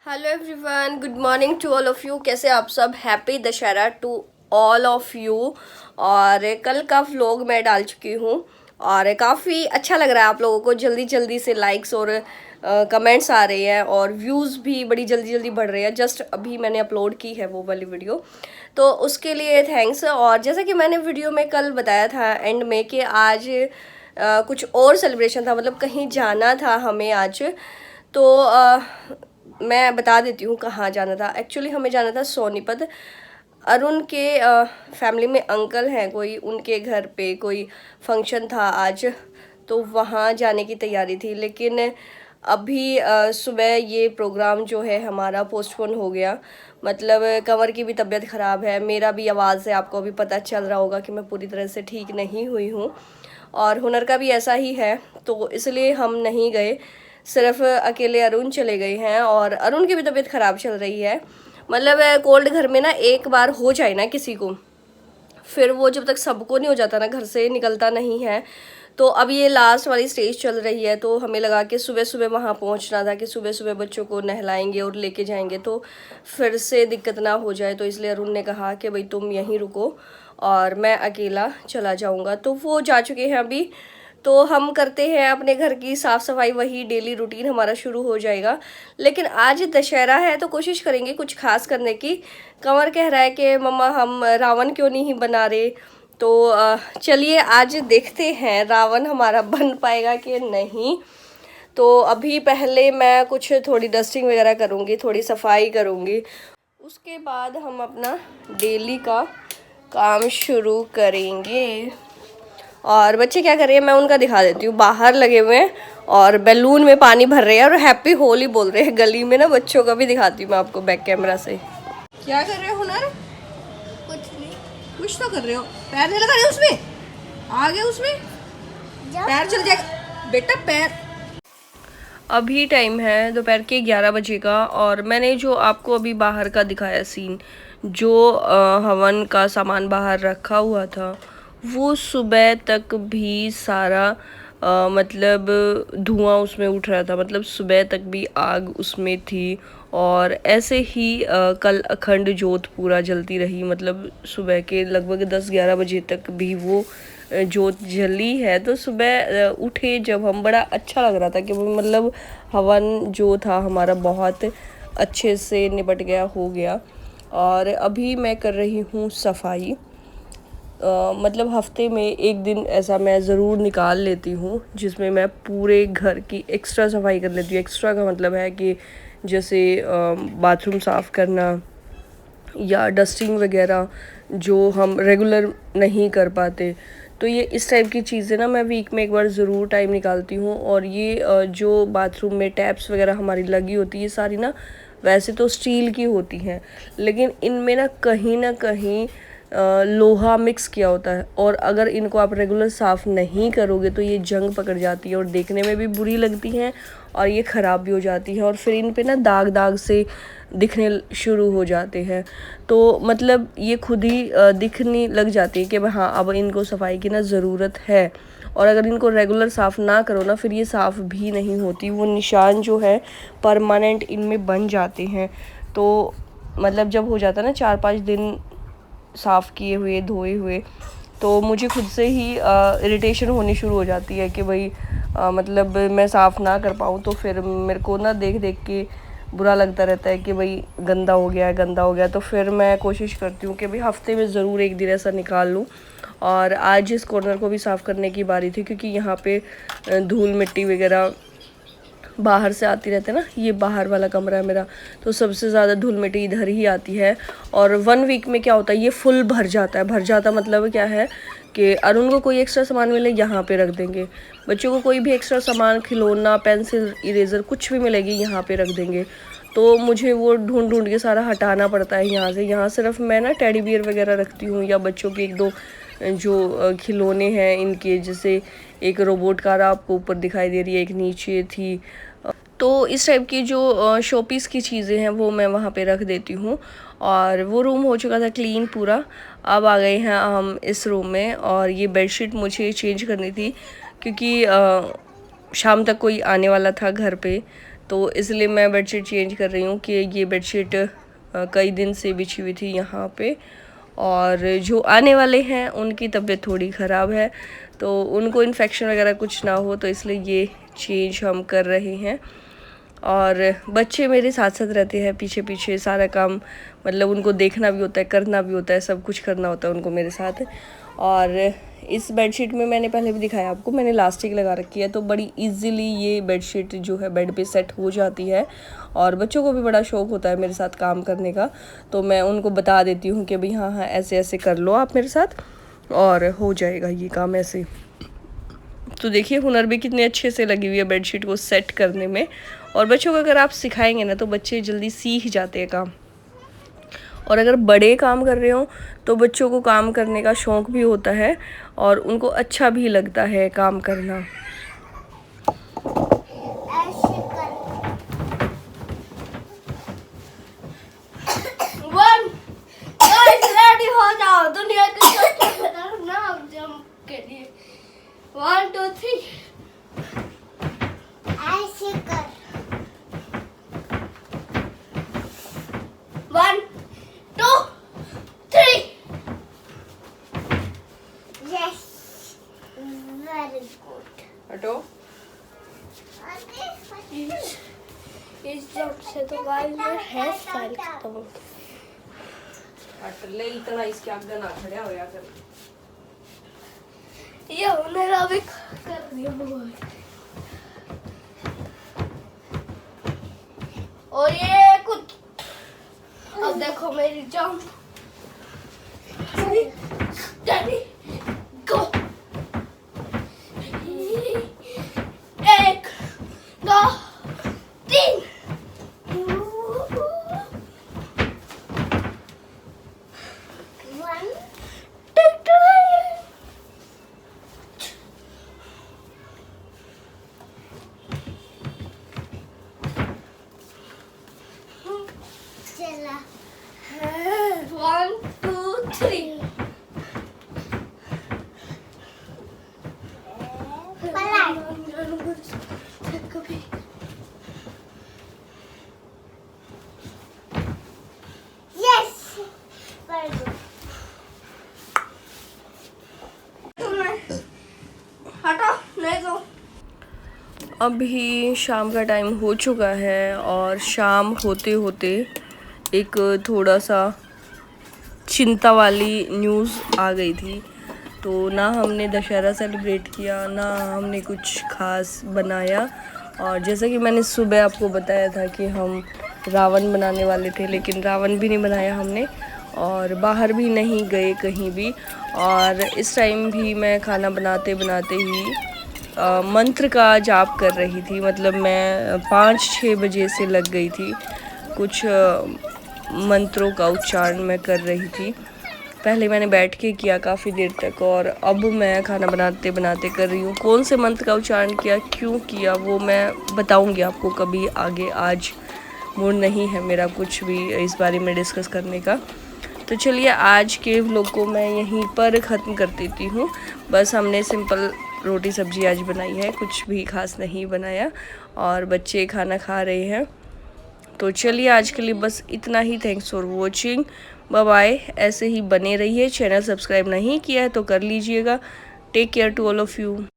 Hello everyone, good morning to all of you. कैसे आप सब? Happy Dussehra to all of you. और कल का व्लॉग मैं डाल चुकी हूँ और काफ़ी अच्छा लग रहा है आप लोगों को। जल्दी जल्दी से लाइक्स और कमेंट्स आ रहे हैं और व्यूज़ भी बड़ी जल्दी जल्दी बढ़ रहे हैं। जस्ट अभी मैंने अपलोड की है वो वाली वीडियो, तो उसके लिए थैंक्स। और जैसा कि मैंने वीडियो में कल बताया था एंड में कि आज कुछ और सेलिब्रेशन था, मतलब कहीं जाना था हमें आज। तो मैं बता देती हूँ कहाँ जाना था। एक्चुअली हमें जाना था सोनीपत। अरुण के फैमिली में अंकल हैं कोई, उनके घर पे कोई फंक्शन था आज, तो वहाँ जाने की तैयारी थी। लेकिन अभी सुबह ये प्रोग्राम जो है हमारा पोस्टपोन हो गया। मतलब कंवर की भी तबीयत ख़राब है, मेरा भी आवाज़ से आपको अभी पता चल रहा होगा कि मैं पूरी तरह से ठीक नहीं हुई हूँ, और हुनर का भी ऐसा ही है, तो इसलिए हम नहीं गए। सिर्फ अकेले अरुण चले गए हैं और अरुण की भी तबीयत ख़राब चल रही है। मतलब कोल्ड घर में ना एक बार हो जाए ना किसी को, फिर वो जब तक सबको नहीं हो जाता ना घर से निकलता नहीं है। तो अब ये लास्ट वाली स्टेज चल रही है, तो हमें लगा कि सुबह सुबह वहाँ पहुँचना था कि सुबह सुबह बच्चों को नहलाएंगे और लेके जाएंगे तो फिर से दिक्कत ना हो जाए। तो इसलिए अरुण ने कहा कि भाई तुम यहीं रुको और मैं अकेला चला जाऊँगा। तो वो जा चुके हैं अभी। तो हम करते हैं अपने घर की साफ़ सफाई, वही डेली रूटीन हमारा शुरू हो जाएगा। लेकिन आज दशहरा है तो कोशिश करेंगे कुछ खास करने की। कंवर कह रहा है कि मम्मा हम रावण क्यों नहीं बना रहे, तो चलिए आज देखते हैं रावण हमारा बन पाएगा कि नहीं। तो अभी पहले मैं कुछ थोड़ी डस्टिंग वगैरह करूँगी, थोड़ी सफाई करूँगी, उसके बाद हम अपना डेली का काम शुरू करेंगे। और बच्चे क्या कर रहे हैं मैं उनका दिखा देती हूँ। बाहर लगे हुए हैं और बैलून में पानी भर रहे हैं और हैप्पी होली बोल रहे हैं गली में ना। बच्चों का भी दिखाती हूँ मैं आपको बैक कैमरा से। क्या कर रहे हो हुनर? कुछ नहीं। कुछ तो कर रहे हो। पैर नहीं लगा रहे उसमें? आगे उसमें पैर चल जाएगा बेटा, पैर। अभी टाइम है दोपहर के 11 बजे का और मैंने जो आपको अभी बाहर का दिखाया सीन, जो हवन का सामान बाहर रखा हुआ था, वो सुबह तक भी सारा मतलब धुआं उसमें उठ रहा था। मतलब सुबह तक भी आग उसमें थी और ऐसे ही कल अखंड जोत पूरा जलती रही। मतलब सुबह के लगभग 10-11 बजे तक भी वो जोत जली है। तो सुबह उठे जब हम, बड़ा अच्छा लग रहा था कि मतलब हवन जो था हमारा बहुत अच्छे से निपट गया, हो गया। और अभी मैं कर रही हूँ सफाई। मतलब हफ्ते में एक दिन ऐसा मैं ज़रूर निकाल लेती हूँ जिसमें मैं पूरे घर की एक्स्ट्रा सफाई कर लेती हूँ। एक्स्ट्रा का मतलब है कि जैसे बाथरूम साफ़ करना या डस्टिंग वगैरह जो हम रेगुलर नहीं कर पाते। तो ये इस टाइप की चीज़ें ना मैं वीक में एक बार ज़रूर टाइम निकालती हूँ। और ये जो बाथरूम में टैप्स वगैरह हमारी लगी होती है, ये सारी ना वैसे तो स्टील की होती हैं, लेकिन इनमें ना कहीं लोहा मिक्स किया होता है। और अगर इनको आप रेगुलर साफ़ नहीं करोगे तो ये जंग पकड़ जाती है और देखने में भी बुरी लगती हैं और ये ख़राब भी हो जाती हैं और फिर इन पे ना दाग दाग से दिखने शुरू हो जाते हैं। तो मतलब ये खुद ही दिखने लग जाती है कि हाँ अब इनको सफाई की ना ज़रूरत है। और अगर इनको रेगुलर साफ़ ना करो ना, फिर ये साफ़ भी नहीं होती, वो निशान जो है परमानेंट इनमें बन जाते हैं। तो मतलब जब हो जाता है ना 4-5 दिन साफ़ किए हुए धोए हुए, तो मुझे खुद से ही इरिटेशन होनी शुरू हो जाती है कि भाई मतलब मैं साफ़ ना कर पाऊँ तो फिर मेरे को ना देख देख के बुरा लगता रहता है कि भाई गंदा हो गया है, गंदा हो गया। तो फिर मैं कोशिश करती हूँ कि भाई हफ्ते में ज़रूर एक दिन ऐसा निकाल लूँ। और आज इस कॉर्नर को भी साफ़ करने की बारी थी क्योंकि यहाँ पे धूल मिट्टी वगैरह बाहर से आती रहती है ना। ये बाहर वाला कमरा है मेरा, तो सबसे ज़्यादा धूल मिट्टी इधर ही आती है। और 1 वीक में क्या होता है, ये फुल भर जाता है। भर जाता मतलब क्या है कि अरुण को कोई एक्स्ट्रा सामान मिले यहाँ पे रख देंगे, बच्चों को कोई भी एक्स्ट्रा सामान, खिलौना, पेंसिल, इरेज़र कुछ भी मिलेगी यहाँ पे रख देंगे। तो मुझे वो ढूंढ ढूंढ के सारा हटाना पड़ता है यहाँ से। यहाँ सिर्फ मैं ना टेडी बियर वगैरह रखती हूँ या बच्चों के 1-2 जो खिलौने हैं इनके, जैसे एक रोबोट कार आपको ऊपर दिखाई दे रही है, एक नीचे थी। तो इस टाइप की जो शोपीस की चीज़ें हैं वो मैं वहाँ पे रख देती हूँ। और वो रूम हो चुका था क्लीन पूरा। अब आ गए हैं हम इस रूम में और ये बेडशीट मुझे चेंज करनी थी क्योंकि शाम तक कोई आने वाला था घर पे। तो इसलिए मैं बेडशीट चेंज कर रही हूँ कि ये बेडशीट कई दिन से बिछी हुई थी यहाँ पे, और जो आने वाले हैं उनकी तबीयत थोड़ी ख़राब है, तो उनको इन्फेक्शन वगैरह कुछ ना हो, तो इसलिए ये चेंज हम कर रहे हैं। और बच्चे मेरे साथ साथ रहते हैं, पीछे पीछे सारा काम, मतलब उनको देखना भी होता है, करना भी होता है, सब कुछ करना होता है उनको मेरे साथ। और इस बेडशीट में मैंने पहले भी दिखाया आपको, मैंने इलास्टिक लगा रखी है, तो बड़ी इजीली ये बेडशीट जो है बेड पे सेट हो जाती है। और बच्चों को भी बड़ा शौक़ होता है मेरे साथ काम करने का, तो मैं उनको बता देती हूँ कि भाई हाँ हाँ ऐसे ऐसे कर लो आप मेरे साथ, और हो जाएगा ये काम ऐसे। तो देखिए हुनर भी कितने अच्छे से लगी हुई है बेडशीट को सेट करने में। और बच्चों को अगर आप सिखाएंगे ना तो बच्चे जल्दी सीख जाते हैं काम। और अगर बड़े काम कर रहे हो तो बच्चों को काम करने का शौक़ भी होता है और उनको अच्छा भी लगता है काम करना। रेडी हो जाओ, दुनिया के नाम जंप के लिए। 1 2 3 ऐसे कर। 1 2 3 यस, वेरी गुड। हटो। इस जंप से तो गाइस मेरा हेयर स्टाइल खत्म हो गया। ले इतना इसके आगे ना खड़ा हो कर। ये मेरा भी कर दिया हुआ। और ये कुछ, अब देखो मेरी जंप। स्टडी गो। 1 2 3 1 2 3 Yes, very good. हटो, नहीं तो। अभी शाम का टाइम हो चुका है और शाम होते होते एक थोड़ा सा चिंता वाली न्यूज़ आ गई थी। तो ना हमने दशहरा सेलिब्रेट किया, ना हमने कुछ ख़ास बनाया। और जैसा कि मैंने सुबह आपको बताया था कि हम रावण बनाने वाले थे, लेकिन रावण भी नहीं बनाया हमने और बाहर भी नहीं गए कहीं भी। और इस टाइम भी मैं खाना बनाते बनाते ही मंत्र का जाप कर रही थी, मतलब मैं 5-6 बजे से लग गई थी, कुछ मंत्रों का उच्चारण मैं कर रही थी। पहले मैंने बैठ के किया काफ़ी देर तक, और अब मैं खाना बनाते बनाते कर रही हूँ। कौन से मंत्र का उच्चारण किया, क्यों किया, वो मैं बताऊँगी आपको कभी आगे। आज मूड नहीं है मेरा कुछ भी इस बारे में डिस्कस करने का। तो चलिए आज के व्लॉग को मैं यहीं पर ख़त्म कर देती हूँ। बस हमने सिंपल रोटी सब्जी आज बनाई है, कुछ भी खास नहीं बनाया, और बच्चे खाना खा रहे हैं। तो चलिए आज के लिए बस इतना ही। Thanks for watching, bye bye. ऐसे ही बने रहिए। चैनल सब्सक्राइब नहीं किया है तो कर लीजिएगा। Take care to all of you.